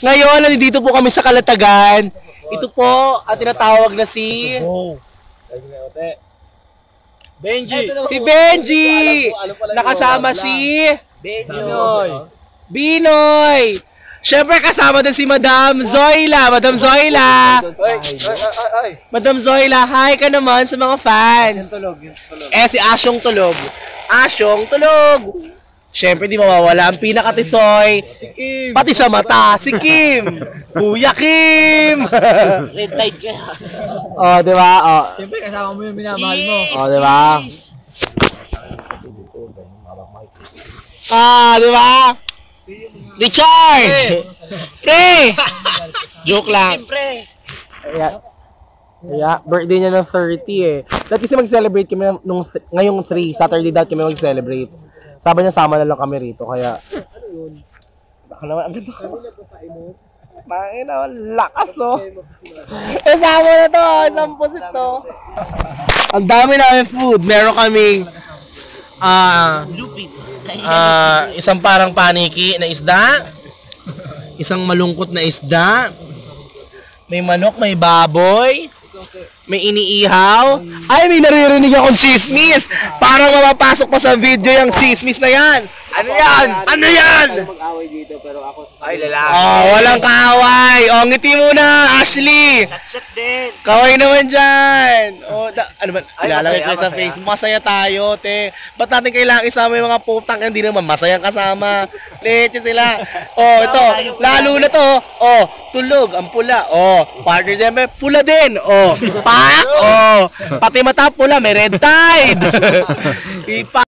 Ngayon, nandito po kami sa Calatagan. Ito po, ang tinatawag na si... Benji! Si Benji! Nakasama si... Binoy! Siyempre kasama din si Madam Zoila. Madam Zoila! Madam Zoila, hi ka naman sa mga fans. Si Asyong Tulog. Asyong Tulog! Siyempre di mawawala ang pinakatisoy. Si Kim! Pati sa mata, si Kim! Kuya Kim! Red tide ka. Oh, di ba? Oh. Siyempre kasama mo yung minamahal mo. Oh, di ba? Di ba? Richard! Pre! Joke lang. Siyempre. Kaya, birthday niya ng 30 eh. Dati kasi mag-celebrate kami ngayong 3, Saturday dati kami mag-celebrate. Sabi niya, sama na lang kami rito, kaya... Ano yun? Saka naman, ang ganda ko. Tangin na, lakas oh. Sama na to, isang pusit to. Ang dami namin food. Meron kaming... isang parang paniki na isda. Isang malungkot na isda. May manok, may baboy. May iniihaw. Ay, may naririnig akong chismis. Parang mapapasok pa sa video yung chismis na yan. Ano yan? Ano yan? Mag-away dito pero ako... Ay, lalaki. Oh, walang kaaway. Oh, ngiti muna, Ashley. Shot din. Kaway naman dyan. Oh, ano ba? Ilalagay ko sa masaya. face. Masaya tayo, te. Ba't natin kailangan isama yung mga putang hindi naman masayang kasama? Leche sila. Oh, ito. Lalo na to. Oh, tulog. Ang pula. Oh, partner dyan. May pula din. Oh, pak. Oh, pati mata pula. May red tide. Ipa.